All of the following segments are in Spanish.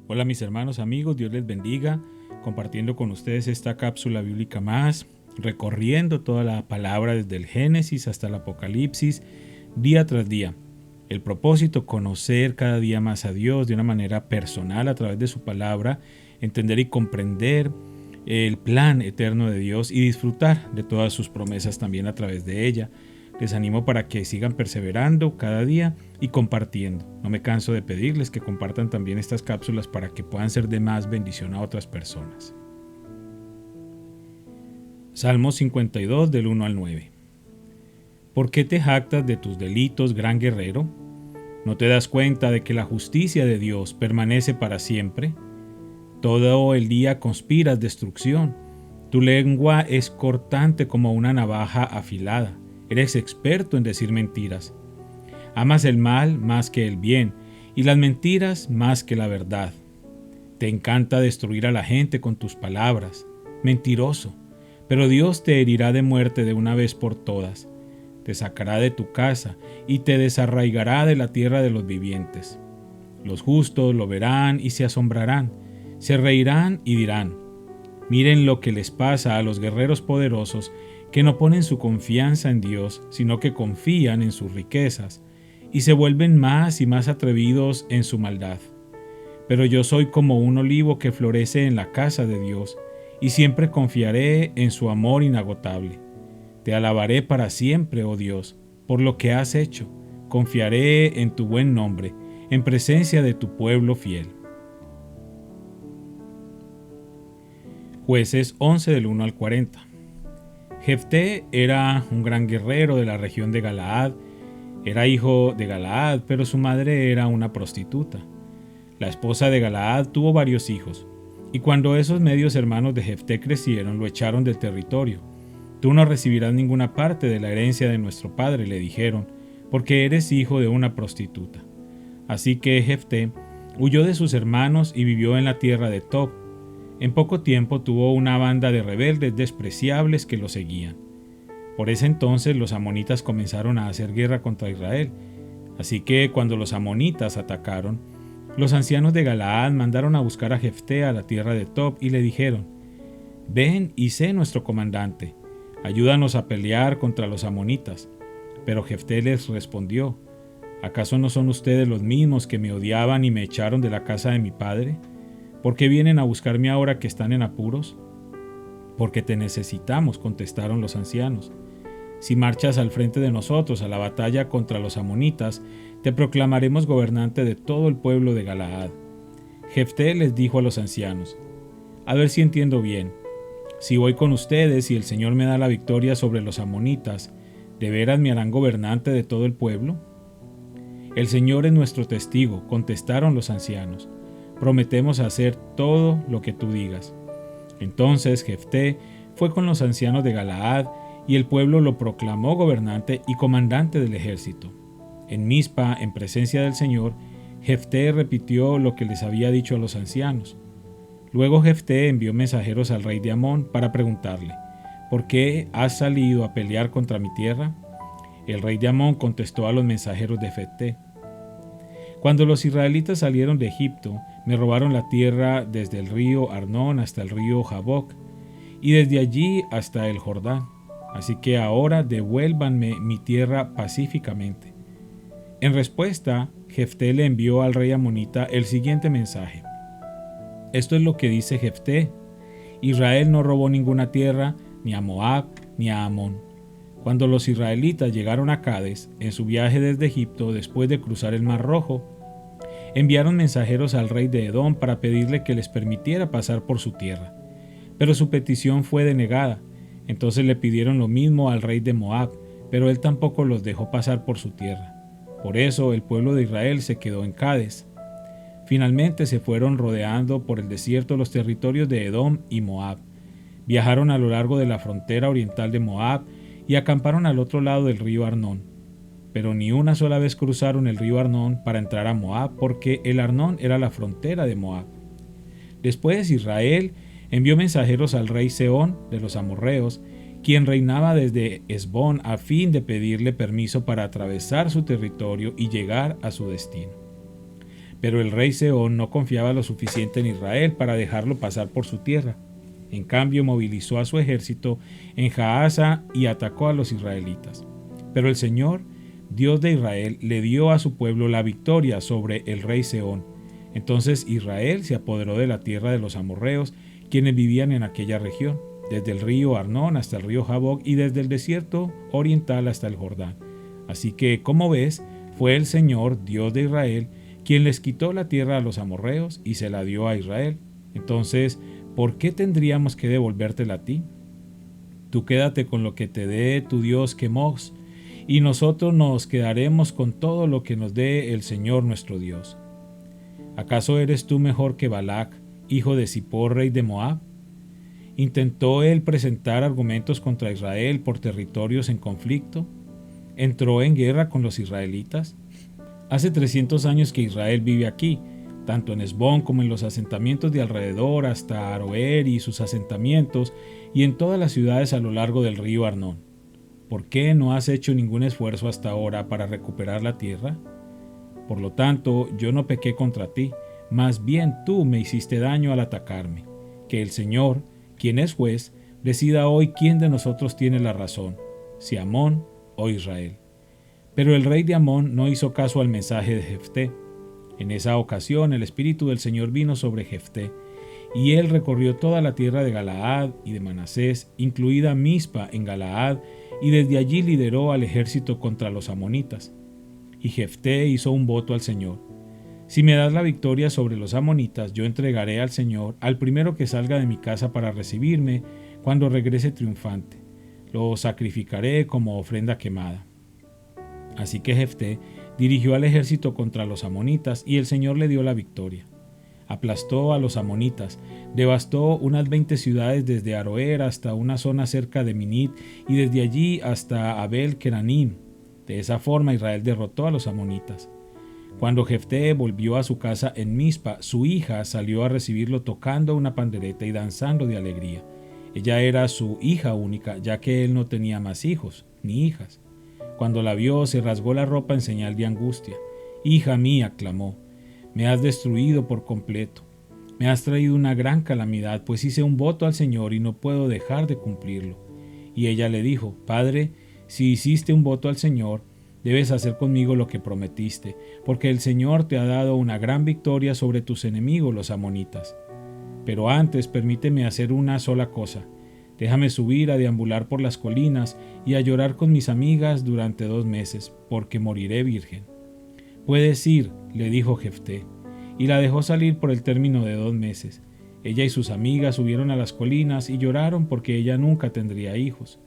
Hola mis hermanos, amigos, Dios les bendiga, compartiendo con ustedes esta cápsula bíblica más, recorriendo toda la palabra desde el Génesis hasta el Apocalipsis, día tras día. El propósito, conocer cada día más a Dios de una manera personal a través de su palabra, entender y comprender el plan eterno de Dios y disfrutar de todas sus promesas también a través de ella. Les animo para que sigan perseverando cada día y compartiendo. No me canso de pedirles que compartan también estas cápsulas para que puedan ser de más bendición a otras personas. Salmo 52 del 1 al 9. ¿Por qué te jactas de tus delitos, gran guerrero? ¿No te das cuenta de que la justicia de Dios permanece para siempre? Todo el día conspiras destrucción. Tu lengua es cortante como una navaja afilada. Eres experto en decir mentiras. Amas el mal más que el bien y las mentiras más que la verdad. Te encanta destruir a la gente con tus palabras. Mentiroso, pero Dios te herirá de muerte de una vez por todas. Te sacará de tu casa y te desarraigará de la tierra de los vivientes. Los justos lo verán y se asombrarán, se reirán y dirán: miren lo que les pasa a los guerreros poderosos que no ponen su confianza en Dios, sino que confían en sus riquezas, y se vuelven más y más atrevidos en su maldad. Pero yo soy como un olivo que florece en la casa de Dios, y siempre confiaré en su amor inagotable. Te alabaré para siempre, oh Dios, por lo que has hecho. Confiaré en tu buen nombre, en presencia de tu pueblo fiel. Jueces 11 del 1 al 40. Jefté era un gran guerrero de la región de Galaad. Era hijo de Galaad, pero su madre era una prostituta. La esposa de Galaad tuvo varios hijos, y cuando esos medios hermanos de Jefté crecieron, lo echaron del territorio. Tú no recibirás ninguna parte de la herencia de nuestro padre, le dijeron, porque eres hijo de una prostituta. Así que Jefté huyó de sus hermanos y vivió en la tierra de Tob. En poco tiempo tuvo una banda de rebeldes despreciables que lo seguían. Por ese entonces los amonitas comenzaron a hacer guerra contra Israel. Así que cuando los amonitas atacaron, los ancianos de Galaad mandaron a buscar a Jefté a la tierra de Tob y le dijeron: ven y sé nuestro comandante, ayúdanos a pelear contra los amonitas. Pero Jefté les respondió: ¿acaso no son ustedes los mismos que me odiaban y me echaron de la casa de mi padre? ¿Por qué vienen a buscarme ahora que están en apuros? Porque te necesitamos, contestaron los ancianos. Si marchas al frente de nosotros a la batalla contra los amonitas, te proclamaremos gobernante de todo el pueblo de Galaad. Jefté les dijo a los ancianos: a ver si entiendo bien. Si voy con ustedes y el Señor me da la victoria sobre los amonitas, ¿de veras me harán gobernante de todo el pueblo? El Señor es nuestro testigo, contestaron los ancianos. Prometemos hacer todo lo que tú digas. Entonces Jefté fue con los ancianos de Galaad y el pueblo lo proclamó gobernante y comandante del ejército. En Mizpa, en presencia del Señor, Jefté repitió lo que les había dicho a los ancianos. Luego Jefté envió mensajeros al rey de Amón para preguntarle: ¿por qué has salido a pelear contra mi tierra? El rey de Amón contestó a los mensajeros de Jefté: cuando los israelitas salieron de Egipto, me robaron la tierra desde el río Arnón hasta el río Jaboc, y desde allí hasta el Jordán. Así que ahora devuélvanme mi tierra pacíficamente. En respuesta, Jefté le envió al rey amonita el siguiente mensaje: esto es lo que dice Jefté: Israel no robó ninguna tierra, ni a Moab, ni a Amón. Cuando los israelitas llegaron a Cades, en su viaje desde Egipto, después de cruzar el Mar Rojo, enviaron mensajeros al rey de Edom para pedirle que les permitiera pasar por su tierra. Pero su petición fue denegada. Entonces le pidieron lo mismo al rey de Moab, pero él tampoco los dejó pasar por su tierra. Por eso el pueblo de Israel se quedó en Cades. Finalmente se fueron rodeando por el desierto los territorios de Edom y Moab. Viajaron a lo largo de la frontera oriental de Moab y acamparon al otro lado del río Arnón. Pero ni una sola vez cruzaron el río Arnón para entrar a Moab, porque el Arnón era la frontera de Moab. Después Israel envió mensajeros al rey Sehón de los amorreos, quien reinaba desde Hesbón, a fin de pedirle permiso para atravesar su territorio y llegar a su destino. Pero el rey Sehón no confiaba lo suficiente en Israel para dejarlo pasar por su tierra. En cambio, movilizó a su ejército en Jahaza y atacó a los israelitas. Pero el Señor, Dios de Israel, le dio a su pueblo la victoria sobre el rey Sehón. Entonces Israel se apoderó de la tierra de los amorreos, quienes vivían en aquella región, desde el río Arnón hasta el río Jaboc y desde el desierto oriental hasta el Jordán. Así que, como ves, fue el Señor, Dios de Israel, quien les quitó la tierra a los amorreos y se la dio a Israel. Entonces, ¿por qué tendríamos que devolvértela a ti? Tú quédate con lo que te dé tu Dios Quemos, y nosotros nos quedaremos con todo lo que nos dé el Señor nuestro Dios. ¿Acaso eres tú mejor que Balac, hijo de Zippor, rey de Moab? ¿Intentó él presentar argumentos contra Israel por territorios en conflicto? ¿Entró en guerra con los israelitas? Hace 300 años que Israel vive aquí, tanto en Hesbón como en los asentamientos de alrededor hasta Aroer y sus asentamientos y en todas las ciudades a lo largo del río Arnón. ¿Por qué no has hecho ningún esfuerzo hasta ahora para recuperar la tierra? Por lo tanto, yo no pequé contra ti, más bien tú me hiciste daño al atacarme. Que el Señor, quien es juez, decida hoy quién de nosotros tiene la razón, si Amón o Israel. Pero el rey de Amón no hizo caso al mensaje de Jefté. En esa ocasión el espíritu del Señor vino sobre Jefté, y él recorrió toda la tierra de Galaad y de Manasés, incluida Mizpa en Galaad, y desde allí lideró al ejército contra los amonitas. Y Jefté hizo un voto al Señor: si me das la victoria sobre los amonitas, yo entregaré al Señor al primero que salga de mi casa para recibirme cuando regrese triunfante. Lo sacrificaré como ofrenda quemada. Así que Jefté dirigió al ejército contra los amonitas y el Señor le dio la victoria. Aplastó a los amonitas, devastó unas 20 ciudades desde Aroer hasta una zona cerca de Minit y desde allí hasta Abel Keranim. De esa forma Israel derrotó a los amonitas. Cuando Jefté volvió a su casa en Mizpa, su hija salió a recibirlo tocando una pandereta y danzando de alegría. Ella era su hija única, ya que él no tenía más hijos ni hijas. Cuando la vio, se rasgó la ropa en señal de angustia. «Hija mía», clamó, «me has destruido por completo. Me has traído una gran calamidad, pues hice un voto al Señor y no puedo dejar de cumplirlo». Y ella le dijo: «Padre, si hiciste un voto al Señor, debes hacer conmigo lo que prometiste, porque el Señor te ha dado una gran victoria sobre tus enemigos los amonitas. Pero antes permíteme hacer una sola cosa. Déjame subir a deambular por las colinas y a llorar con mis amigas durante 2 meses, porque moriré virgen». «Puedes ir», le dijo Jefté, y la dejó salir por el término de 2 meses. Ella y sus amigas subieron a las colinas y lloraron porque ella nunca tendría hijos.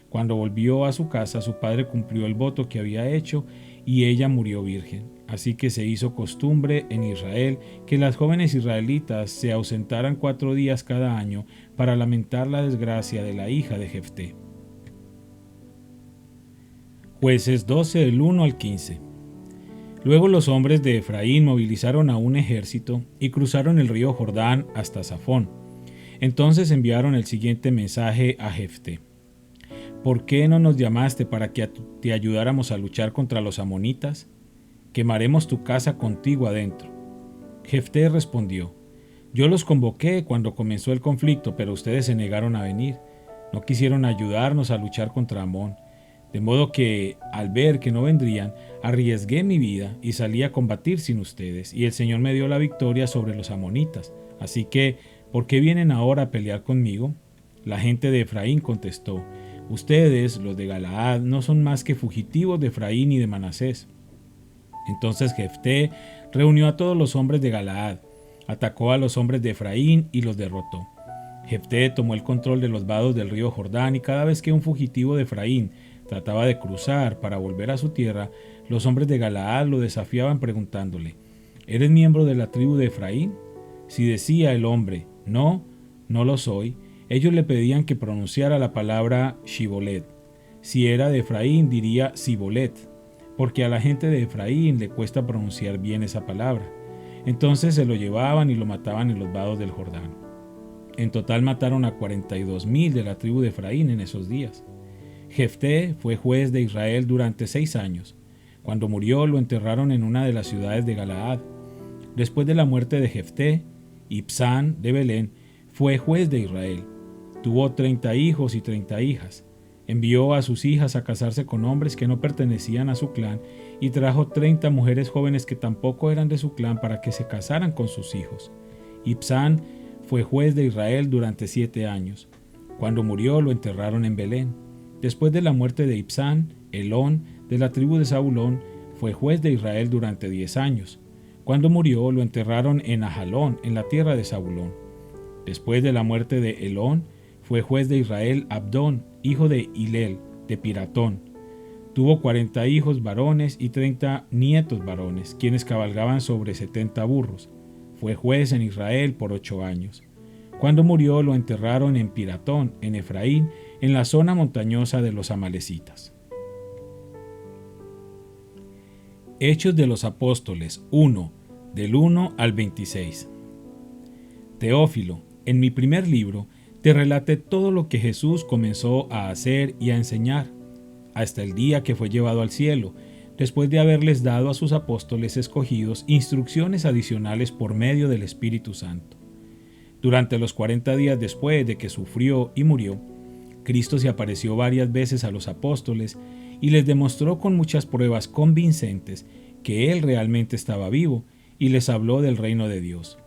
Cuando volvió a su casa, su padre cumplió el voto que había hecho y ella murió virgen. Así que se hizo costumbre en Israel que las jóvenes israelitas se ausentaran 4 días cada año para lamentar la desgracia de la hija de Jefté. Jueces 12, del 1 al 15. Luego los hombres de Efraín movilizaron a un ejército y cruzaron el río Jordán hasta Safón. Entonces enviaron el siguiente mensaje a Jefté: «¿Por qué no nos llamaste para que te ayudáramos a luchar contra los amonitas? Quemaremos tu casa contigo adentro». Jefté respondió: «Yo los convoqué cuando comenzó el conflicto, pero ustedes se negaron a venir. No quisieron ayudarnos a luchar contra Amón. De modo que, al ver que no vendrían, arriesgué mi vida y salí a combatir sin ustedes, y el Señor me dio la victoria sobre los amonitas. Así que, ¿por qué vienen ahora a pelear conmigo?». La gente de Efraín contestó: «Ustedes, los de Galaad, no son más que fugitivos de Efraín y de Manasés». Entonces Jefté reunió a todos los hombres de Galaad, atacó a los hombres de Efraín y los derrotó. Jefté tomó el control de los vados del río Jordán, y cada vez que un fugitivo de Efraín trataba de cruzar para volver a su tierra, los hombres de Galaad lo desafiaban preguntándole: «¿Eres miembro de la tribu de Efraín?». Si decía el hombre: «No, no lo soy», ellos le pedían que pronunciara la palabra Shibolet. Si era de Efraín, diría Sibolet, porque a la gente de Efraín le cuesta pronunciar bien esa palabra. Entonces se lo llevaban y lo mataban en los vados del Jordán. En total mataron a 42,000 de la tribu de Efraín en esos días. Jefté fue juez de Israel durante 6 años. Cuando murió, lo enterraron en una de las ciudades de Galaad. Después de la muerte de Jefté, Ibsán de Belén fue juez de Israel. Tuvo 30 hijos y 30 hijas. Envió a sus hijas a casarse con hombres que no pertenecían a su clan y trajo 30 mujeres jóvenes que tampoco eran de su clan para que se casaran con sus hijos. Ibsán fue juez de Israel durante 7 años. Cuando murió lo enterraron en Belén. Después de la muerte de Ibsán, Elón, de la tribu de Zabulón, fue juez de Israel durante 10 años. Cuando murió lo enterraron en Ajalón, en la tierra de Zabulón. Después de la muerte de Elón, fue juez de Israel Abdón, hijo de Hilel, de Piratón. Tuvo 40 hijos varones y 30 nietos varones, quienes cabalgaban sobre 70 burros. Fue juez en Israel por 8 años. Cuando murió lo enterraron en Piratón, en Efraín, en la zona montañosa de los amalecitas. Hechos de los Apóstoles 1, del 1 al 26. Teófilo, en mi primer libro, te relaté todo lo que Jesús comenzó a hacer y a enseñar, hasta el día que fue llevado al cielo, después de haberles dado a sus apóstoles escogidos instrucciones adicionales por medio del Espíritu Santo. Durante los 40 días después de que sufrió y murió, Cristo se apareció varias veces a los apóstoles y les demostró con muchas pruebas convincentes que Él realmente estaba vivo y les habló del reino de Dios.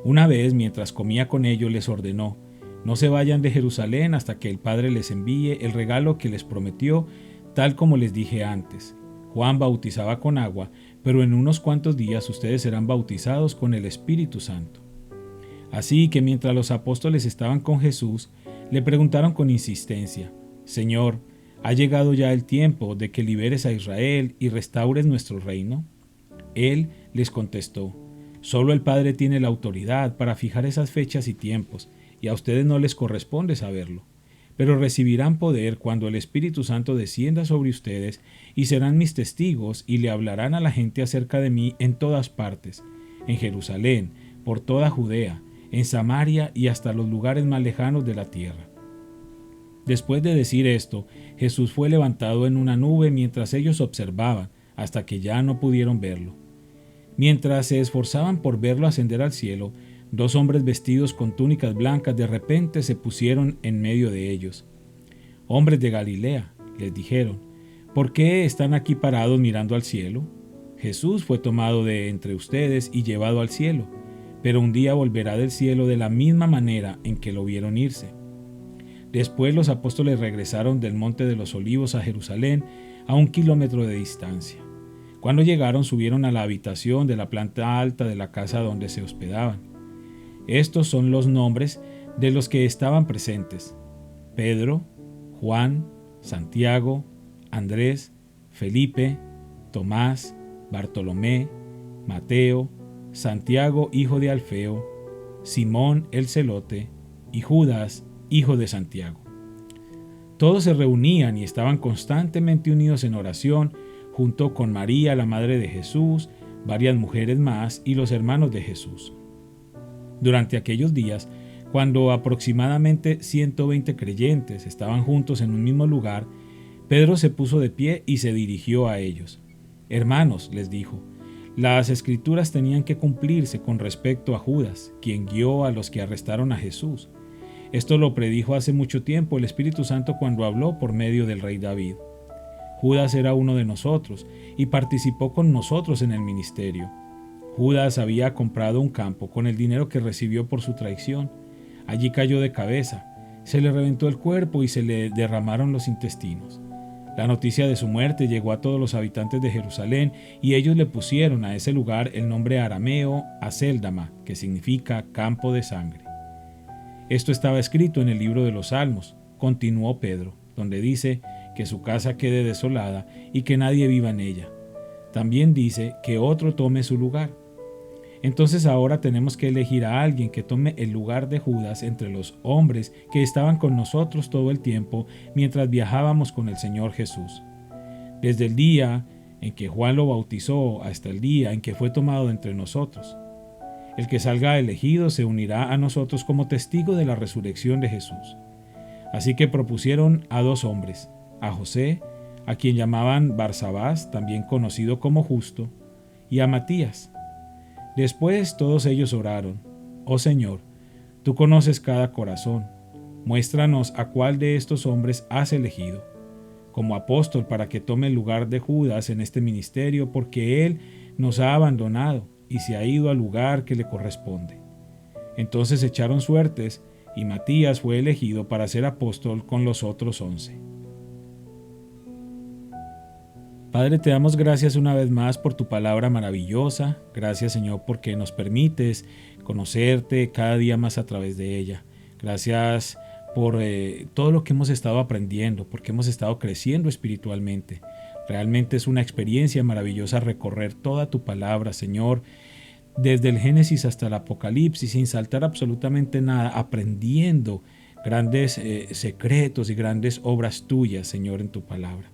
Una vez, mientras comía con ellos, les ordenó: no se vayan de Jerusalén hasta que el Padre les envíe el regalo que les prometió, tal como les dije antes. Juan bautizaba con agua, pero en unos cuantos días ustedes serán bautizados con el Espíritu Santo. Así que mientras los apóstoles estaban con Jesús, le preguntaron con insistencia: Señor, ¿ha llegado ya el tiempo de que liberes a Israel y restaures nuestro reino? Él les contestó: solo el Padre tiene la autoridad para fijar esas fechas y tiempos, y a ustedes no les corresponde saberlo. Pero recibirán poder cuando el Espíritu Santo descienda sobre ustedes y serán mis testigos y le hablarán a la gente acerca de mí en todas partes, en Jerusalén, por toda Judea, en Samaria y hasta los lugares más lejanos de la tierra. Después de decir esto, Jesús fue levantado en una nube mientras ellos observaban, hasta que ya no pudieron verlo. Mientras se esforzaban por verlo ascender al cielo, 2 hombres vestidos con túnicas blancas de repente se pusieron en medio de ellos. «Hombres de Galilea», les dijeron, «¿por qué están aquí parados mirando al cielo? Jesús fue tomado de entre ustedes y llevado al cielo, pero un día volverá del cielo de la misma manera en que lo vieron irse». Después los apóstoles regresaron del Monte de los Olivos a Jerusalén, a 1 kilómetro de distancia. Cuando llegaron, subieron a la habitación de la planta alta de la casa donde se hospedaban. Estos son los nombres de los que estaban presentes: Pedro, Juan, Santiago, Andrés, Felipe, Tomás, Bartolomé, Mateo, Santiago hijo de Alfeo, Simón el celote y Judas hijo de Santiago. Todos se reunían y estaban constantemente unidos en oración, junto con María, la madre de Jesús, varias mujeres más y los hermanos de Jesús. Durante aquellos días, cuando aproximadamente 120 creyentes estaban juntos en un mismo lugar, Pedro se puso de pie y se dirigió a ellos. «Hermanos», les dijo, «las Escrituras tenían que cumplirse con respecto a Judas, quien guió a los que arrestaron a Jesús. Esto lo predijo hace mucho tiempo el Espíritu Santo cuando habló por medio del rey David. Judas era uno de nosotros y participó con nosotros en el ministerio. Judas había comprado un campo con el dinero que recibió por su traición. Allí cayó de cabeza, se le reventó el cuerpo y se le derramaron los intestinos. La noticia de su muerte llegó a todos los habitantes de Jerusalén y ellos le pusieron a ese lugar el nombre arameo Acéldama, que significa campo de sangre. Esto estaba escrito en el libro de los Salmos, continuó Pedro, donde dice que su casa quede desolada y que nadie viva en ella. También dice que otro tome su lugar. Entonces ahora tenemos que elegir a alguien que tome el lugar de Judas entre los hombres que estaban con nosotros todo el tiempo mientras viajábamos con el Señor Jesús. Desde el día en que Juan lo bautizó hasta el día en que fue tomado de entre nosotros. El que salga elegido se unirá a nosotros como testigo de la resurrección de Jesús. Así que propusieron a 2 hombres, a José, a quien llamaban Barsabás, también conocido como Justo, y a Matías. Después todos ellos oraron: Oh Señor, tú conoces cada corazón. Muéstranos a cuál de estos hombres has elegido como apóstol para que tome el lugar de Judas en este ministerio, porque él nos ha abandonado y se ha ido al lugar que le corresponde. Entonces echaron suertes y Matías fue elegido para ser apóstol con los otros 11. Padre, te damos gracias una vez más por tu palabra maravillosa. Gracias, Señor, porque nos permites conocerte cada día más a través de ella. Gracias por todo lo que hemos estado aprendiendo, porque hemos estado creciendo espiritualmente. Realmente es una experiencia maravillosa recorrer toda tu palabra, Señor, desde el Génesis hasta el Apocalipsis, sin saltar absolutamente nada, aprendiendo grandes secretos y grandes obras tuyas, Señor, en tu palabra.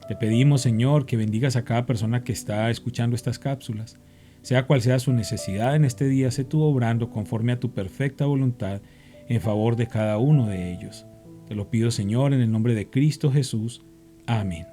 Te pedimos, Señor, que bendigas a cada persona que está escuchando estas cápsulas. Sea cual sea su necesidad en este día, sé tú obrando conforme a tu perfecta voluntad en favor de cada uno de ellos. Te lo pido, Señor, en el nombre de Cristo Jesús. Amén.